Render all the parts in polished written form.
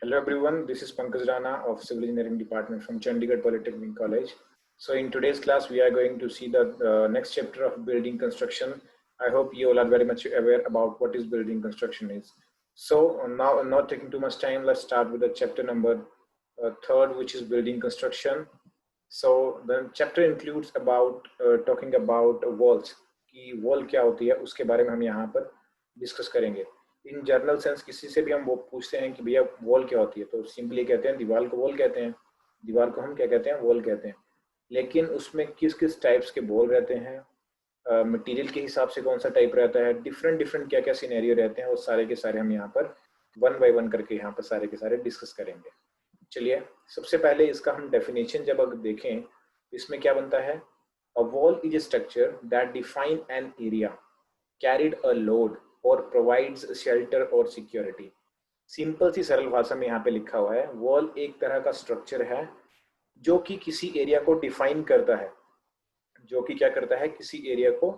Hello everyone, this is Pankaj Rana of Civil Engineering Department from Chandigarh Polytechnic College. So in today's class, we are going to see the next chapter of building construction. I hope you all are very much aware about what is building construction is. So now, not taking too much time, let's start with the chapter number third, which is building construction. So the chapter includes about talking about walls. कि wall क्या होती है उसके बारे में हम यहाँ पर डिस्कस करेंगे. इन जनरल सेंस किसी से भी हम वो पूछते हैं कि भैया वॉल क्या होती है तो सिंपली कहते हैं दीवार को वॉल कहते हैं. दीवार को हम क्या कहते हैं? वॉल कहते हैं. लेकिन उसमें किस किस टाइप्स के वॉल रहते हैं, मटेरियल के हिसाब से कौन सा टाइप रहता है, डिफरेंट डिफरेंट क्या क्या सिनेरियो रहते हैं, वो सारे के सारे हम यहाँ पर वन बाय वन करके यहाँ पर सारे के सारे डिस्कस करेंगे. चलिए सबसे पहले इसका हम डेफिनेशन जब अगर देखें तो इसमें क्या बनता है? A wall is a structure that define an area carried a load or provides shelter or security. Simple सी सरल भाषा में यहाँ पे लिखा हुआ है, वॉल एक तरह का स्ट्रक्चर है जो कि किसी एरिया को डिफाइन करता है, जो कि क्या करता है? किसी एरिया को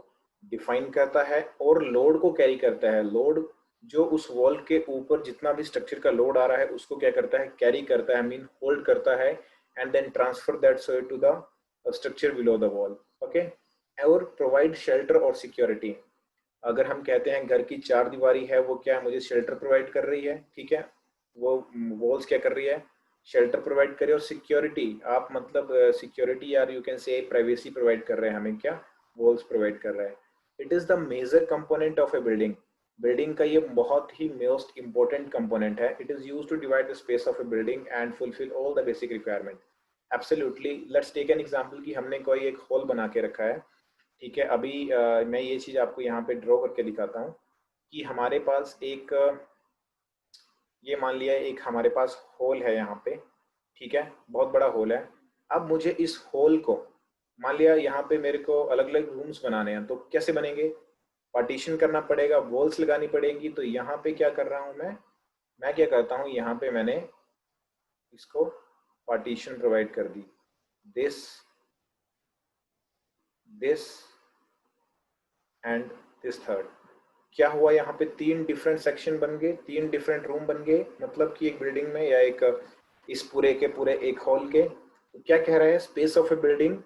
डिफाइन करता है और लोड को कैरी करता है. लोड जो उस वॉल के ऊपर जितना भी स्ट्रक्चर का लोड आ रहा है उसको क्या करता है? कैरी करता है, मीन होल्ड करता है and then transfer that to the structure below the wall. Okay. और प्रोवाइड शेल्टर और सिक्योरिटी. अगर हम कहते हैं घर की चार दीवारी है, वो क्या मुझे शेल्टर प्रोवाइड कर रही है, ठीक है, वो वॉल्स क्या कर रही है? शेल्टर प्रोवाइड करे. और सिक्योरिटी आप मतलब सिक्योरिटी यार यू कैन से प्राइवेसी प्रोवाइड कर रहे हैं हमें, क्या वॉल्स प्रोवाइड कर रहा है. It is the major component of a building. Building का ये बहुत ही मोस्ट इंपॉर्टेंट कंपोनेंट है. It is used to divide the space of a building and fulfil all the basic requirement. Absolutely. Let's take an example कि हमने कोई एक hall बना के रखा है, ठीक है. अभी मैं ये चीज़ आपको यहाँ पे ड्रॉ करके दिखाता हूँ कि हमारे पास एक ये मान लिया एक हमारे पास होल है यहाँ पे, ठीक है, बहुत बड़ा होल है. अब मुझे इस होल को मान लिया यहाँ पे मेरे को अलग अलग रूम्स बनाने हैं, तो कैसे बनेंगे? पार्टीशन करना पड़ेगा, वॉल्स लगानी पड़ेगी. तो यहाँ पे क्या कर रहा हूँ मैं क्या करता हूँ, यहाँ पे मैंने इसको पार्टीशन प्रोवाइड कर दी. This this and this third. क्या हुआ? यहाँ पे तीन डिफरेंट सेक्शन बन गए, तीन डिफरेंट रूम बन गए, मतलब कि एक बिल्डिंग में या एक इस पूरे के पूरे एक हॉल के. तो क्या कह रहा है? Space of a building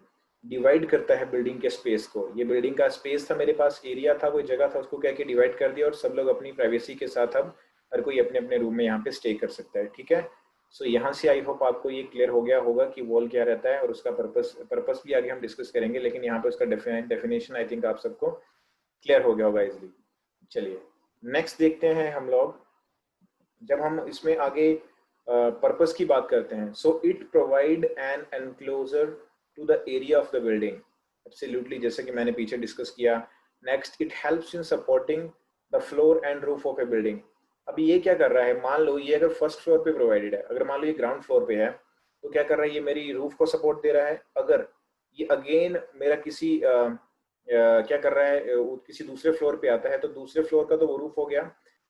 divide करता है बिल्डिंग के स्पेस को. ये बिल्डिंग का स्पेस था, मेरे पास एरिया था, कोई जगह था, उसको क्या कि डिवाइड कर दिया और सब लोग अपनी प्राइवेसी के साथ अब हर कोई अपने अपने रूम में यहाँ पे स्टे कर सकता है, ठीक है. सो यहाँ से आई होप आपको ये क्लियर हो गया होगा कि वॉल क्या रहता है और उसका पर्पस भी आगे हम डिस्कस करेंगे, लेकिन यहाँ पे उसका डेफिनेशन आई थिंक आप सबको क्लियर हो गया होगा इजिली. चलिए नेक्स्ट देखते हैं हम लोग. जब हम इसमें आगे पर्पस की बात करते हैं, so it provide an enclosure to the area of the building. Absolutely, जैसे कि मैंने पीछे डिस्कस किया. Next, it helps in supporting the floor and roof of a building. अभी ये क्या कर रहा है? मान लो ये अगर फर्स्ट फ्लोर पे प्रोवाइडेड है, अगर मान लो ये ग्राउंड फ्लोर पे है, तो क्या कर रहा है? ये मेरी रूफ को सपोर्ट दे रहा है. अगर ये अगेन मेरा किसी क्या कर रहा है, किसी दूसरे फ्लोर पे आता है, तो दूसरे फ्लोर का तो वो रूफ हो गया,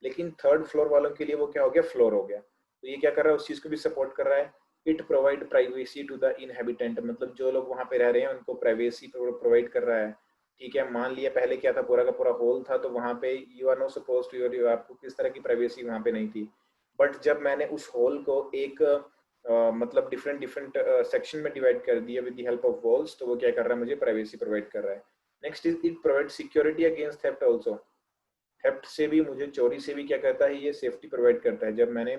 लेकिन थर्ड फ्लोर वालों के लिए वो क्या हो गया? फ्लोर हो गया. तो ये क्या कर रहा है? उस चीज को भी सपोर्ट कर रहा है. It provide privacy to the inhabitant, मतलब जो लोग वहां पे रह रहे हैं उनको प्राइवेसी प्रोवाइड कर रहा है, ठीक है. मान लिया पहले क्या था, पूरा का पूरा होल था, तो वहां पे you are not suppose to, आपको किस तरह की प्राइवेसी वहां पे नहीं थी. बट जब मैंने उस होल को एक मतलब डिफरेंट डिफरेंट सेक्शन में डिवाइड कर दिया with the help of walls, तो वो क्या कर रहा है? मुझे प्राइवेसी प्रोवाइड कर रहा है. Next is it provide security against theft also. Theft से भी, मुझे चोरी से भी क्या करता है? ये सेफ्टी प्रोवाइड करता है. जब मैंने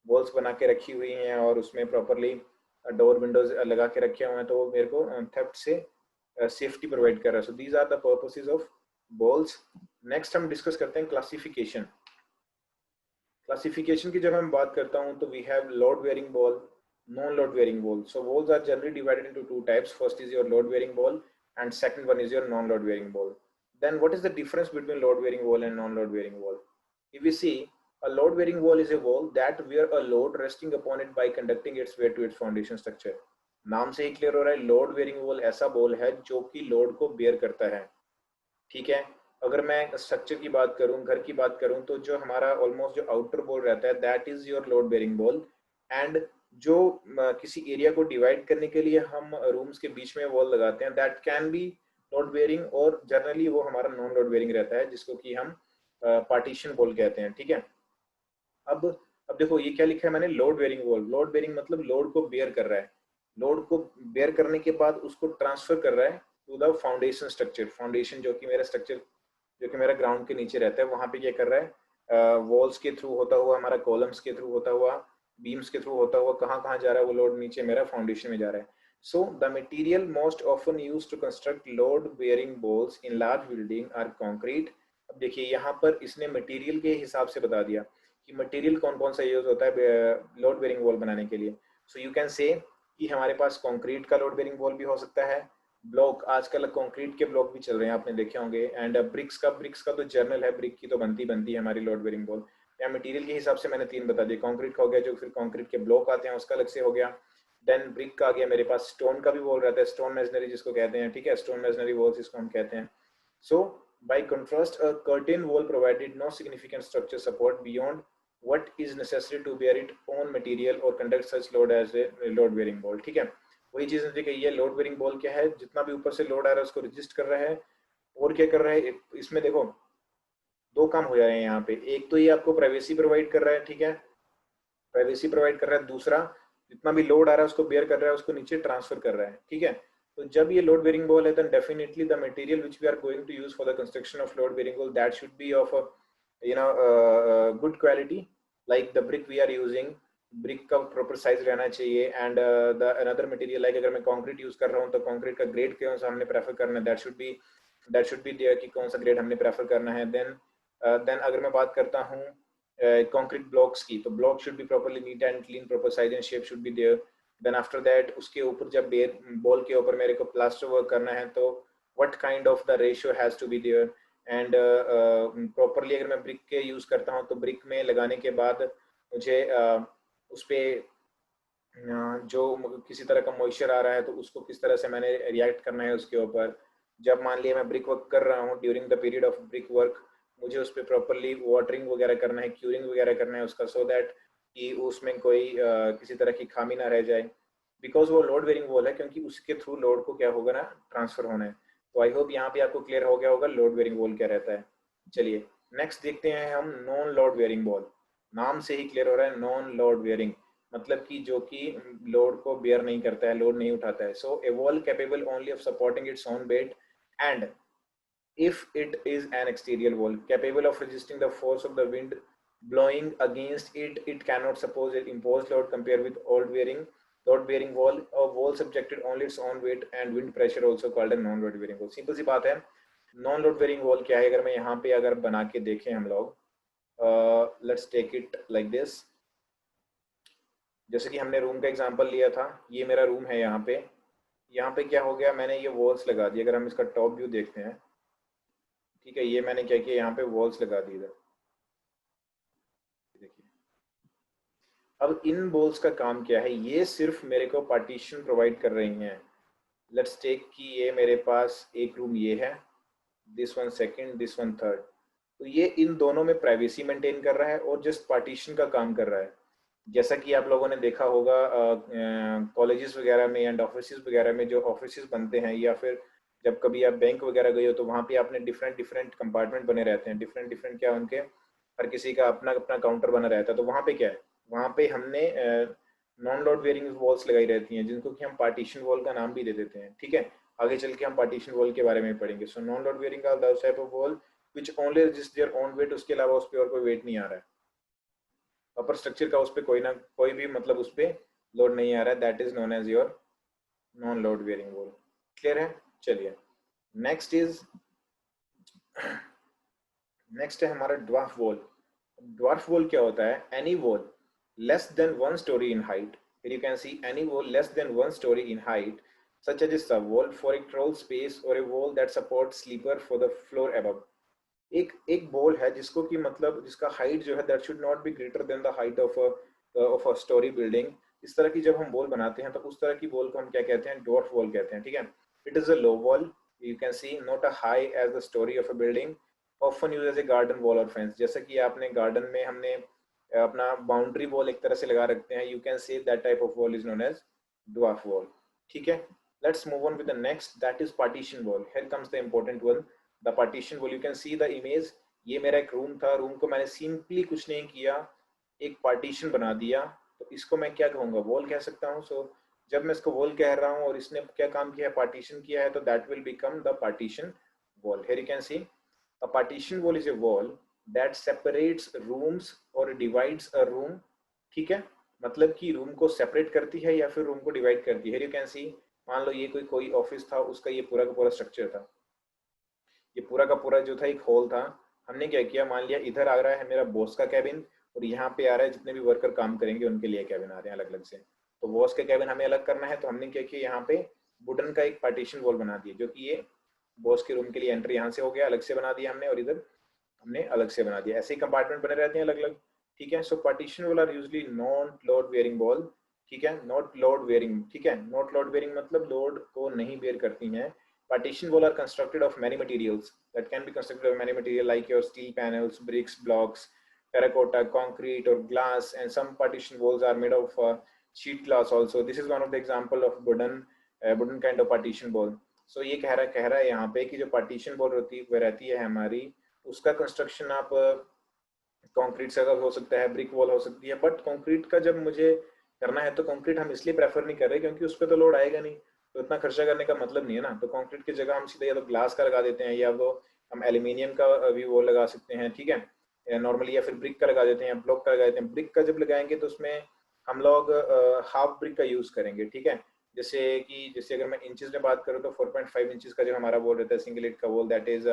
वॉल्स बना के रखी हुई हैं और उसमें प्रॉपरली डोर विंडोज लगा के रखे हुए हैं, तो मेरे को थेफ्ट से सेफ्टी प्रोवाइड कर रहा है. So these are the purposes of walls. Next हम डिस्कस करते हैं क्लासिफिकेशन. क्लासिफिकेशन की जब मैं बात करता हूँ तो we have load bearing wall, non load bearing wall. So walls are generally divided into two types. First is your load bearing wall and second one is your non-load bearing wall. Then what is the difference between load bearing wall and non-load bearing wall? If we see, a load bearing wall is a wall that where a load resting upon it by conducting its weight to its foundation structure. नाम से ही clear हो रहा है, load bearing wall ऐसा wall है जो कि load को बेयर करता है, ठीक है. अगर मैं स्ट्रक्चर की बात करूं, घर की बात करूं, तो जो हमारा ऑलमोस्ट जो आउटर वॉल रहता है that is your load bearing wall. And जो किसी एरिया को डिवाइड करने के लिए हम रूम्स के बीच में वॉल लगाते हैं that can B load bearing, और जनरली वो हमारा नॉन लोड बेयरिंग रहता है जिसको कि हम पार्टीशन वॉल कहते हैं, ठीक है. अब अब देखो ये क्या लिखा है मैंने, load bearing wall. Load bearing मतलब लोड को बेयर कर रहा है, लोड को बेयर करने के बाद उसको ट्रांसफर कर रहा है to the foundation structure. Foundation जो कि मेरा स्ट्रक्चर, जो कि मेरा ग्राउंड के नीचे रहता है, वहां पे क्या कर रहा है, वॉल्स के थ्रू होता हुआ, हमारा कॉलम्स के थ्रू होता हुआ, बीम्स के थ्रू होता हुआ कहाँ कहाँ जा रहा है वो लोड, नीचे मेरा फाउंडेशन में जा रहा है। So the material most often used to construct load bearing walls in large building are concrete. अब देखिए यहाँ पर इसने मटेरियल के हिसाब से बता दिया कि मटेरियल कौन कौन सा यूज होता है लोड बेयरिंग वॉल बनाने के लिए। सो यू कैन से कि हमारे पास कंक्रीट का लोड बेयरिंग वॉल भी हो सकता है, ब्लॉक, आजकल कंक्रीट के ब्लॉक भी चल रहे हैं, आपने देखे होंगे, एंड ब्रिक्स का तो जर्नल है, ब्रिक की तो बनती है हमारी लोड बेयरिंग वॉल। या मटेरियल के हिसाब से मैंने 3 बता दिए, कंक्रीट का हो गया, जो फिर कंक्रीट के ब्लॉक आते हैं उसका अलग से हो गया, देन ब्रिक का आ गया, मेरे पास स्टोन का भी वॉल रहता है, स्टोन मेजनरी जिसको कहते हैं, ठीक है, स्टोन मेजनरी वॉल्स इसको हम कहते हैं। सो by contrast, a curtain wall provided no significant structure support beyond what is necessary to bear its own material or conduct such load as a load bearing wall। ठीक है, वही चीज देखिए, ये लोड बेयरिंग बॉल क्या है, जितना भी ऊपर से लोड आ रहा है उसको रजिस्ट कर रहा है। और क्या कर रहा है इसमें, देखो 2 काम हो जा रहे हैं यहाँ पे, एक तो ये आपको प्राइवेसी प्रोवाइड कर रहा है, ठीक है, प्राइवेसी प्रोवाइड कर रहा है, दूसरा जितना भी लोड आ रहा है उसको बेयर कर रहा है, उसको नीचे ट्रांसफर कर रहा है, ठीक है। तो जब ये लोड बेयरिंग बॉल है, then definitely the material which we are going to use for the construction of load bearing wall, that should be of a good quality, like the brick we are using, brick का proper size रहना चाहिए, and the another material like अगर मैं concrete use कर रहा हूँ तो concrete का ग्रेड कौन सा हमने प्रेफर करना है, दैट शुड बी देयर कि कौन सा ग्रेड हमने प्रेफर करना है। देन अगर मैं बात करता हूँ कंक्रीट ब्लॉक्स की, तो block should be properly neat and clean, proper size and shape should be there. Then after that उसके ऊपर जब बॉल के ऊपर मेरे को प्लास्टर वर्क करना है, तो what kind of the ratio has to be there, and properly अगर मैं ब्रिक के यूज करता हूँ तो ब्रिक में लगाने के बाद मुझे उस पर जो किसी तरह का मॉइस्चर आ रहा है तो उसको किस तरह से मैंने रिएक्ट करना है उसके ऊपर। जब मान लिया मैं ब्रिक वर्क कर रहा हूँ, during the period of brick work मुझे उस पर प्रॉपरली वाटरिंग वगैरह करना है, क्यूरिंग वगैरह करना है उसका, सो दैट कि उसमें कोई किसी तरह की खामी ना रह जाए, बिकॉज वो लोड बेयरिंग वॉल है, क्योंकि उसके थ्रू लोड को क्या होगा ना, ट्रांसफर होना है। तो आई होप यहाँ पे आपको क्लियर हो गया होगा लोड बेयरिंग वॉल क्या रहता है। चलिए नेक्स्ट देखते हैं हम नॉन लोड बेयरिंग वॉल। नाम से ही क्लियर हो रहा है, नॉन लोड बेयरिंग मतलब कि जो कि लोड को बेयर नहीं करता है, लोड नहीं उठाता है। So a wall capable only of supporting its own weight, and if it is an exterior wall capable of resisting the force of the wind blowing against it, it cannot suppose an imposed load compared with load bearing wall, a wall subjected only its own weight and wind pressure, also called a non load bearing wall। Simple सी बात है, non load bearing wall क्या है, अगर मैं यहाँ पे अगर बना के देखें हम लोग, let's take it like this. जैसे कि हमने रूम का एग्जांपल लिया था, ये मेरा रूम है, यहाँ पे क्या हो गया, मैंने ये वॉल्स लगा दी। अगर हम इसका टॉप व्यू देखते हैं, ठीक है, ये मैंने क्या किया, यहाँ पे वॉल्स लगा दी इधर, देखिए। अब इन वॉल्स का काम क्या है, ये सिर्फ मेरे को पार्टीशन प्रोवाइड कर रही हैं। लेट्स टेक कि ये मेरे पास एक रूम ये है, this one second, this one third, तो ये इन दोनों में प्राइवेसी मेंटेन कर रहा है और जस्ट पार्टीशन का काम कर रहा है। जैसा कि आप लोगों ने देखा होगा कॉलेजेस वगैरह में एंड ऑफिस वगैरह में, जो ऑफिस बनते हैं, या फिर जब कभी आप बैंक वगैरह गए हो तो वहाँ पे आपने डिफरेंट कंपार्टमेंट बने रहते हैं, डिफरेंट क्या उनके, हर किसी का अपना अपना काउंटर बना रहता है। तो वहाँ पे क्या है, वहाँ पे हमने नॉन लोड बेयरिंग वॉल्स लगाई रहती हैं, जिनको कि हम पार्टीशन वॉल का नाम भी दे देते हैं, ठीक है। आगे चल के हम पार्टीशन वॉल के बारे में पढ़ेंगे। So non load bearing are the type of wall which only resist their own weight, उसके अलावा उस पर और कोई वेट नहीं आ रहा है, अपर स्ट्रक्चर का उस पर कोई भी मतलब उस पर लोड नहीं आ रहा है, that is known as your non load bearing wall. Clear है। चलिए नेक्स्ट है हमारा ड्वार्फ वॉल। ड्वार्फ वॉल क्या होता है, any wall less than 1 story in height, here you can see any wall less than 1 story in height such as a sub wall for a crawl space or a wall that supports sleeper for the floor above। एक ball है जिसको कि मतलब जिसका height जो है that should not be greater than the height of a story building. इस तरह की जब हम बॉल बनाते हैं तो उस तरह की बॉल को हम क्या कहते हैं, ड्वार्फ वॉल कहते हैं, ठीक है। It is a low wall, you can see, not a high as the storey of a building, often use as a garden wall और फेंस। जैसा कि आपने गार्डन में हमने अपना बाउंड्री वॉल एक तरह से लगा रखते हैं, you can say that type of wall is known as dwarf wall, ठीक है। Let's move on with the next, that is partition wall. Here comes the important one, the partition wall. You can see the image, ये मेरा एक room था, room को मैंने simply कुछ नहीं किया, एक पार्टीशन बना दिया, तो इसको मैं क्या कहूँगा, वॉल कह सकता हूँ। सो जब मैं इसको वॉल कह रहा हूँ और इसने क्या काम किया है, पार्टीशन किया है, तो that will become the partition wall. Here you can C a partition wall is A wall that separates rooms और डिवाइड्स अ रूम। ठीक है, मतलब कि रूम को सेपरेट करती है या फिर रूम को डिवाइड करती है। हियर यू कैन सी, मान लो ये कोई ऑफिस था, उसका ये पूरा का पूरा स्ट्रक्चर था, ये पूरा का पूरा जो था एक हॉल था। हमने क्या किया, मान लिया इधर आ रहा है मेरा बॉस का कैबिन, और यहाँ पे आ रहा है जितने भी वर्कर काम करेंगे उनके लिए कैबिन आ रहे हैं अलग अलग से। तो बॉस के कैबिन हमें अलग करना है, तो हमने क्या किया, यहाँ पे वुडन का एक पार्टीशन वॉल बना दिया, जो कि ये बॉस के रूम के लिए एंट्री यहाँ से हो गया, अलग से बना दिया हमने, और इधर हमने अलग से बना दिया। ऐसे ही कंपार्टमेंट बने रहते हैं अलग अलग। ठीक है, so partition wall are usually not load bearing wall. ठीक है, नॉट लोड बेयरिंग। ठीक है, नॉट लोड बेयरिंग मतलब लोड को नहीं बेयर करती हैं। Partition wall are constructed of many materials that can be constructed of many material like your steel panels, bricks, blocks, terracotta, concrete or glass, and some partition walls are made of sheet glass also. This is one of the example of wooden kind of partition wall. So ये कह रहा है यहाँ पे कि जो partition wall रहती है हमारी, उसका कंस्ट्रक्शन आप कंक्रीट से हो सकता है, ब्रिक वॉल हो सकती है, बट कंक्रीट का जब मुझे करना है तो कंक्रीट हम इसलिए प्रेफर नहीं कर रहे क्योंकि उस पर तो लोड आएगा नहीं, तो इतना खर्चा करने का मतलब नहीं है ना। तो कंक्रीट की जगह हम सीधे या तो ग्लास का लगा देते हैं, या तो हम एल्यूमिनियम का भी वो लगा सकते हैं। ठीक है, नॉर्मली, या फिर ब्रिक का लगा देते हैं या ब्लॉक का लगा देते हैं। ब्रिक का जब लगाएंगे तो उसमें हम लोग हाफ ब्रिक का यूज करेंगे। ठीक है, जैसे अगर मैं इंचेस में बात करूँ तो 4.5 इंचेस का जो हमारा वॉल रहता है सिंगल ईंट का वॉल, दैट इज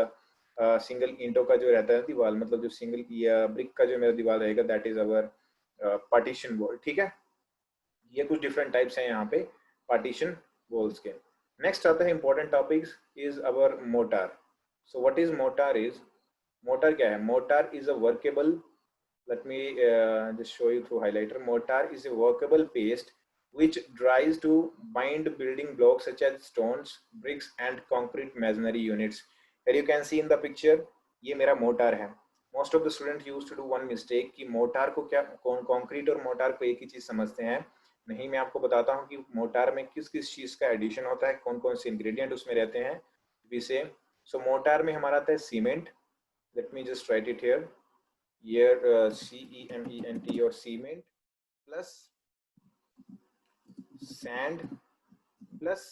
सिंगल ईंटों का जो रहता है दीवार, मतलब जो सिंगल या ब्रिक का जो मेरा दीवार रहेगा, that is our partition wall. ठीक है, ये कुछ डिफरेंट टाइप्स हैं यहाँ पे पार्टीशन वॉल्स के। नेक्स्ट आता है important topics is our motor. So what is motor is, motor क्या है, motor is a workable, let me just show you through highlighter. Mortar is a workable paste which dries to bind building blocks such as stones, bricks and concrete masonry units. Here you can see in the picture, ये मेरा motor है। Most of the students used to do one mistake कि motor को क्या concrete और motor को एक ही चीज समझते हैं। नहीं, मैं आपको बताता हूँ कि मोटार में किस किस चीज का एडिशन होता है, कौन कौन से इंग्रेडिएंट उसमें रहते हैं। विसे सो मोटार में हमारा आता है cement. Let me just right it here, CEMENT or cement plus sand plus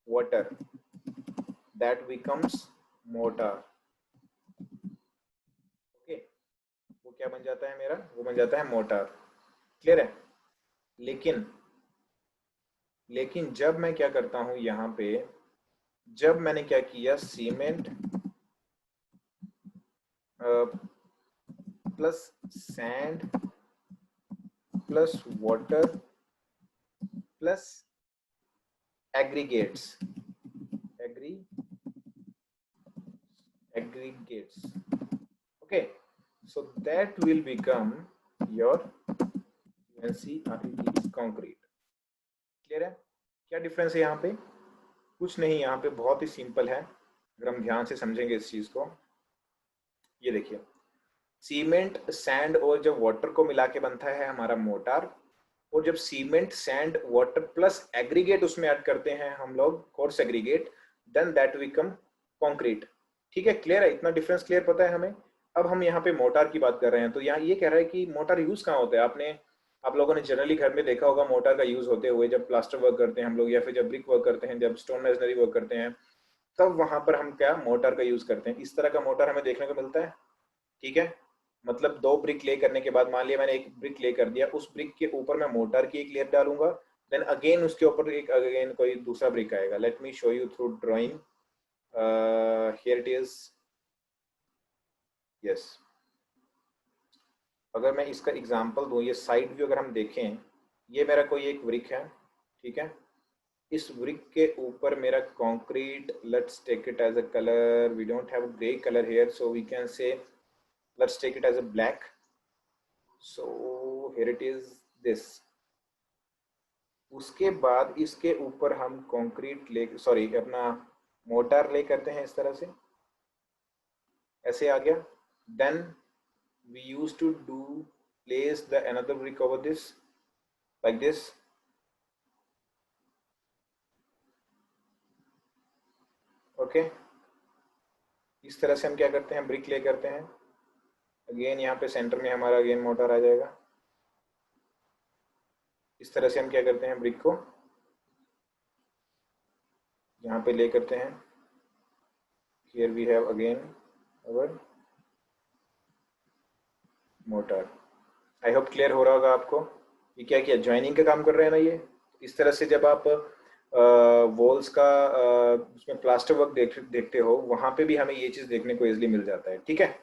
water, that becomes mortar. Okay, वो क्या बन जाता है मेरा, वो बन जाता है मोटार। क्लियर है। लेकिन लेकिन जब मैं क्या करता हूं यहाँ पे, जब मैंने क्या किया, cement plus sand plus water plus aggregates, aggregates, okay, so that will become your UNCRET concrete. Clear है। क्या डिफरेंस है यहाँ पे, कुछ नहीं, यहाँ पे बहुत ही सिंपल है अगर हम ध्यान से समझेंगे इस चीज को। ये देखिए, सीमेंट सैंड और जब वाटर को मिला के बनता है हमारा मोटार, और जब cement sand water plus aggregate उसमें ऐड करते हैं हम लोग, coarse aggregate, then that become concrete. ठीक है, क्लियर है, इतना डिफरेंस क्लियर पता है हमें। अब हम यहाँ पे मोटार की बात कर रहे हैं, तो यहाँ ये कह रहा है कि मोटार यूज कहाँ होता है। आप लोगों ने जनरली घर में देखा होगा मोटार का यूज होते हुए, जब प्लास्टर वर्क करते हैं हम लोग, या फिर जब ब्रिक वर्क करते हैं, जब स्टोन मेसनरी वर्क करते हैं, तब वहां पर हम क्या मोटार का यूज करते हैं। इस तरह का मोटार हमें देखने को मिलता है। ठीक है, मतलब 2 ब्रिक ले करने के बाद, मान लिया मैंने एक ब्रिक ले कर दिया, उस ब्रिक के ऊपर मैं मोटार की एक लेयर डालूंगा, देन अगेन उसके ऊपर एक अगेन कोई दूसरा ब्रिक आएगा। Let me show you through drawing, here it is, yes. अगर मैं इसका एग्जांपल दूं, ये साइड व्यू अगर हम देखें, ये मेरा कोई एक ब्रिक है। ठीक है, इस ब्रिक के ऊपर मेरा concrete, let's take it as a colour, we don't have grey colour here, so we can say let's take it as a black. So here it is this. उसके बाद इसके ऊपर हम कंक्रीट ले, सॉरी अपना मोटार ले करते हैं इस तरह से, ऐसे आ गया। Then we used to do place the another brick over this like this, okay, इस तरह से हम क्या करते हैं, ब्रिक ले करते हैं। अगेन यहाँ पे सेंटर में हमारा अगेन मोटर आ जाएगा। इस तरह से हम क्या करते हैं, ब्रिक को यहाँ पे ले करते हैं. Here we have again our motor. I hope clear हो रहा होगा आपको. ये क्या किया, ज्वाइनिंग का काम कर रहे हैं ना ये. इस तरह से जब आप वॉल्स का उसमें प्लास्टर वर्क देखते हो, वहां पे भी हमें ये चीज देखने को इजीली मिल जाता है. ठीक है,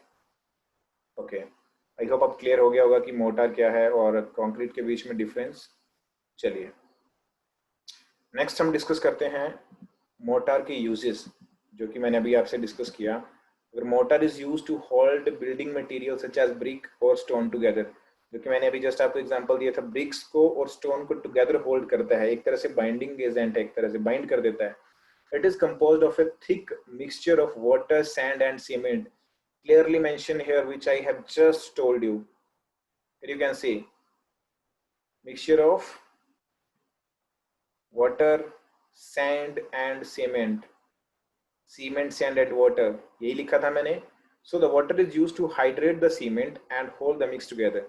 ओके. आई होप अब क्लियर हो गया होगा कि मोटर क्या है और कंक्रीट के बीच में डिफरेंस. चलिए नेक्स्ट हम डिस्कस करते हैं मोटर के यूजेस, जो कि मैंने अभी आपसे डिस्कस किया. अगर mortar is use to hold building material such as brick और स्टोन टुगेदर, जो कि मैंने अभी जस्ट आपको एग्जांपल दिया था, ब्रिक्स को और स्टोन को टुगेदर होल्ड करता है, एक तरह से बाइंडिंग एजेंट है, एक तरह से बाइंड कर देता है. It is composed of A thick mixture of water, sand and cement, clearly mentioned here, which I have just told you. Here you can see mixture of water, sand and cement. Cement, sand and water, यही लिखा था मैंने. So the water is used to hydrate the cement and hold the mix together.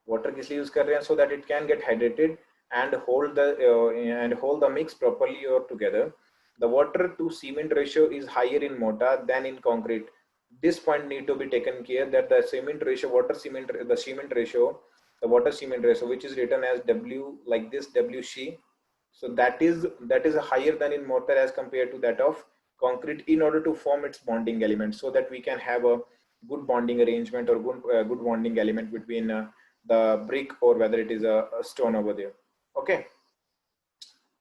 Water किस लिए use कर रहे हैं? So that it can get hydrated and hold the mix properly or together. The water to cement ratio is higher in mortar than in concrete. This point need to be taken care that the cement ratio, the water cement ratio, which is written as W like this, WC. So that is higher than in mortar as compared to that of concrete, in order to form its bonding element, so that we can have a good bonding arrangement or good bonding element between the brick or whether it is a stone over there. Okay,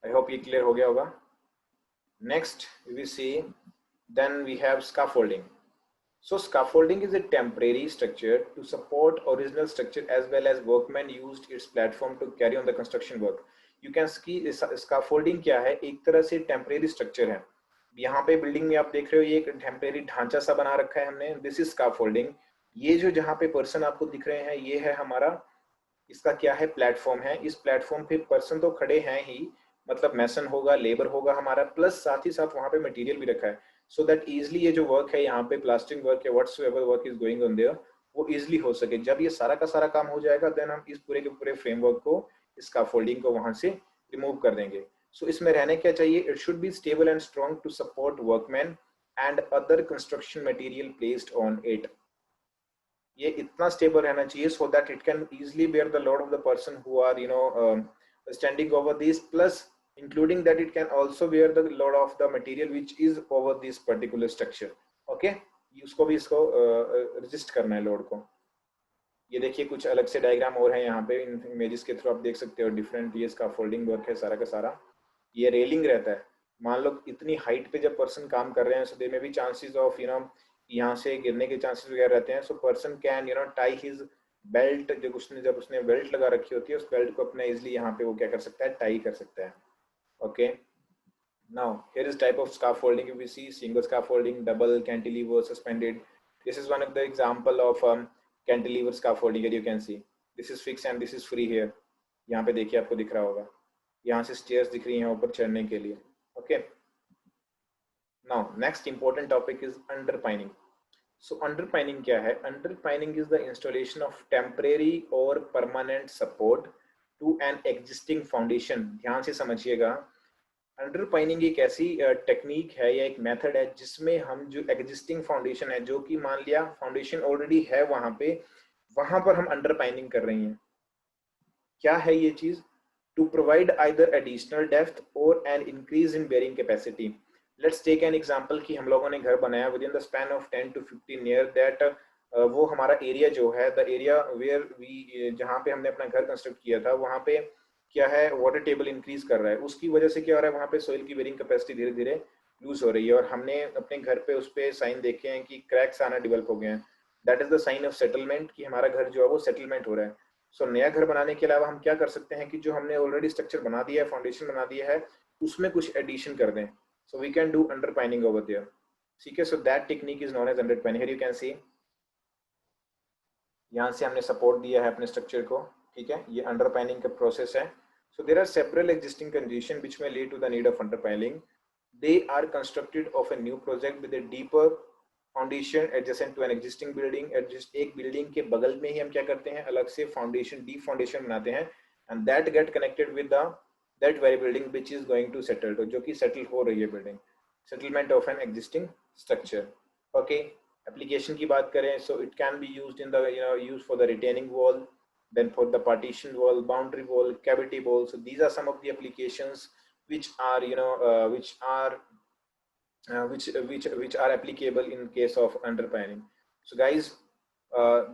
I hope ये clear हो गया होगा. Next we see, then we have scaffolding. So scaffolding is a temporary structure to support original structure as well as workmen used its platform to carry on the construction work. You can see scaffolding क्या है, एक तरह से temporary structure है. यहाँ पे building में आप देख रहे हो, ये एक टेम्परेरी ढांचा सा बना रखा है हमने. This is scaffolding. ये जो जहाँ पे पर्सन आपको दिख रहे हैं, ये है हमारा, इसका क्या है, प्लेटफॉर्म है. इस प्लेटफॉर्म पे पर्सन तो खड़े हैं ही, मतलब मैसन होगा, लेबर होगा हमारा, प्लस साथ ही साथ वहाँ पे मटेरियल भी रखा है, सो दैट इजिली ये जो वर्क है यहाँ पे, प्लास्टरिंग वर्क है, whatsoever work is going on their, वो इजिली हो सके. जब ये सारा का सारा काम हो जाएगा, देन हम इस पूरे के पूरे फ्रेमवर्क को, स्काफोल्डिंग को वहां से रिमूव कर देंगे. सो इसमें रहने क्या चाहिए, it should be stable and strong to support workman and other construction material placed on it. ये इतना स्टेबल रहना चाहिए so that it can easily bear the load of the person who are standing over this, plus including that it can also bear the load of the material which is over this particular structure. Okay, उसको भी इसको resist करना है load को. ये देखिए कुछ अलग से डायग्राम और है यहाँ पे, इन इमेजेस के थ्रू आप देख सकते हो डिफरेंट. ये इसका फोल्डिंग वर्क है सारा का सारा. ये रेलिंग रहता है. मान लो इतनी हाइट पे जब पर्सन काम कर रहे हैं, सो देयर में भी चांसेस ऑफ यहाँ से गिरने के चांसेस वगैरह रहते हैं. So person can tie his belt, जब उसने बेल्ट लगा रखी होती है, उस बेल्ट को अपने इजिली यहाँ पे वो क्या कर सकता है, टाई कर सकता है. Okay, now here is type of scaffolding. We see single scaffolding, double, cantilever, suspended. This is one of the example of cantilever scaffolding. You can see this is fix and this is free. Here यहाँ पे देखिए, आपको दिख रहा होगा, यहाँ से stairs दिख रही हैं ऊपर चढ़ने के लिए. Okay, now next important topic is underpinning. So underpinning क्या है? Underpinning is the installation of temporary or permanent support to an existing foundation. ध्यान से समझिएगा, अंडरपाइनिंग एक ऐसी टेक्निक है या एक मेथड है जिसमें हम जो एग्जिस्टिंग फाउंडेशन है, जो कि मान लिया फाउंडेशन ऑलरेडी है वहां पे, वहां पर हम अंडरपाइनिंग कर रही हैं. क्या है ये चीज? To provide either additional depth or an increase in bearing capacity. Let's take an example कि हम लोगों ने घर बनाया within the span of 10 to 15 years, that वो हमारा एरिया जो है, the area where we, जहाँ पे हमने अपना घर कंस्ट्रक्ट किया था, वहाँ पे क्या है, वाटर टेबल इंक्रीज कर रहा है. उसकी वजह से क्या हो रहा है, वहाँ पे सोइल की बेरिंग कैपेसिटी धीरे धीरे लूज हो रही है, और हमने अपने घर पे उस पे साइन देखे हैं कि क्रैक्स आना डेवलप हो गए हैं. That is the sign of settlement, कि हमारा घर जो है वो सेटलमेंट हो रहा है. सो नया घर बनाने के अलावा हम क्या कर सकते हैं कि जो हमने ऑलरेडी स्ट्रक्चर बना दिया है, फाउंडेशन बना दिया है, उसमें कुछ एडिशन कर दें. So we can do underpinning over there. ठीक है, so that technique is known as underpinning. Here you can see, यहाँ से हमने सपोर्ट दिया है अपने स्ट्रक्चर को. ठीक है, ये अंडरपाइनिंग का प्रोसेस है. So there are several existing condition which may lead to the need of underpinning. They are constructed of a new project with a deeper foundation adjacent to an existing building. एक building के बगल में ही हम क्या करते हैं, अलग से फाउंडेशन, डीप फाउंडेशन बनाते हैं, and that get connected with the that very building which is going to settle, तो जो कि settle हो रही है building, settlement of an existing structure. Okay, application की बात करें, so it can be used in the used for the retaining wall, then for the partition wall, boundary wall, cavity wall. So these are some of the applications which are which are applicable in case of underpinning. So guys,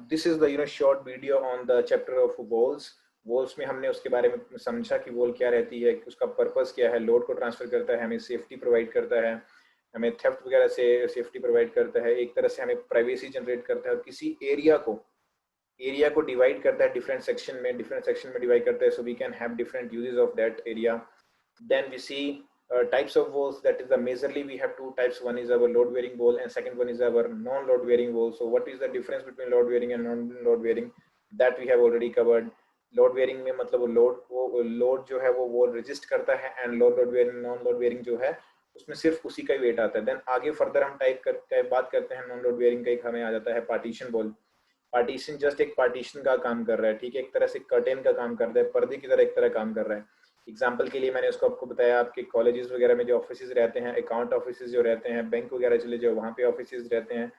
this is the short video on the chapter of walls. Walls में हमने उसके बारे में समझा कि wall क्या रहती है, उसका पर्पस क्या है, लोड को ट्रांसफर करता है, हमें सेफ्टी प्रोवाइड करता है, हमें थेफ्ट वगैरह से सेफ्टी प्रोवाइड करता है, एक तरह से हमें प्राइवेसी जनरेट करता है, और किसी एरिया को डिवाइड करता है डिफरेंट सेक्शन में डिवाइड करता है, so we can have different uses of that area. Then we see types of walls, that is the majorly we have two types. One is our load bearing wall and second one is our non load bearing wall. So what is the difference between load bearing and non load bearing, that we have already covered. Load bearing में मतलब वो load जो है वो wall resist करता है, and load bearing non load bearing जो है उसमें सिर्फ उसी का वेट आता है. देन आगे फर्दर हम बात करते हैं नॉन लोड बेयरिंग का. एक हमें आ जाता है पार्टीशन वॉल. पार्टीशन जस्ट एक पार्टीशन का काम कर रहा है, ठीक है, एक तरह से कर्टेन का काम करता है, पर्दे की तरह एक तरह काम कर रहा है. एग्जाम्पल के लिए मैंने उसको आपको बताया, आपके कॉलेजेस वगैरह में जो ऑफिस रहते हैं, अकाउंट ऑफिस जो रहते हैं, बैंक वगैरह चले जाओ वहाँ पे ऑफिस रहते हैं,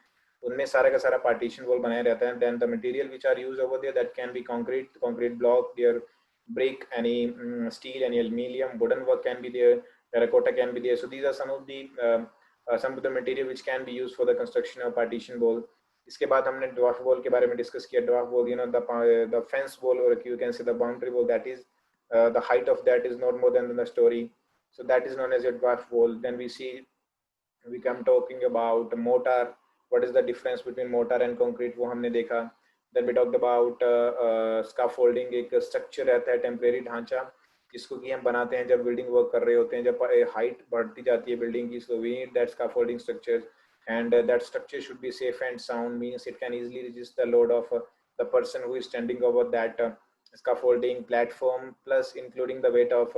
उनमें सारा का सारा पार्टीशन वॉल बनाया रहता है. Then the material which are used over there, that can be concrete block, there brick, any steel, any aluminum, wooden work can be there, terracotta can be there. So these are some of the material which can be used for the construction of partition wall. इसके बाद हमने dwarf wall के बारे में discuss किया. Dwarf wall, the fence wall, or you can say the boundary wall, that is the height of that is not more than the story, so that is known as a dwarf wall. Then we come talking about mortar. What is the difference between mortar and concrete, वो हमने देखा. Then we talked about scaffolding. एक structure रहता है, temporary ढांचा, जिसको कि हम बनाते हैं जब बिल्डिंग वर्क कर रहे होते हैं, जब हाइट बढ़ती जाती है बिल्डिंग की, so we need that scaffolding structure, and that structure should be safe and sound, means it can easily resist the load of the person who is standing over that scaffolding platform, plus including the weight of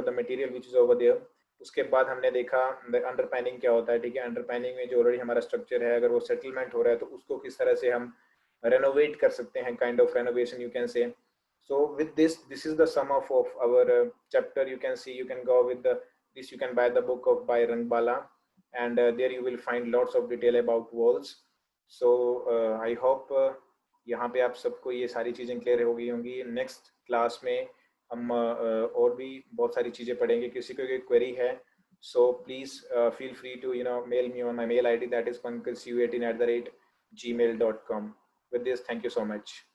the material which is over there. उसके बाद हमने देखा अंडरपैनिंग क्या होता है, ठीक है. अंडरपैनिंग में जो ऑलरेडी हमारा स्ट्रक्चर है, अगर वो सेटलमेंट हो रहा है तो उसको किस तरह से हम रेनोवेट कर सकते हैं, kind of renovation you can से. So with this is the sum of our chapter. You can see, you can go with this, you can buy the book of by Rangbala, and there you will find lots of detail about walls. So I hope यहाँ पे आप सबको ये सारी चीज़ें clear हो गई होंगी. नेक्स्ट क्लास में हम और भी बहुत सारी चीज़ें पढ़ेंगे. किसी को कोई क्वेरी है, so please feel free to mail me on my mail ID, that is pankajcu18@gmail.com. With this, thank you so much.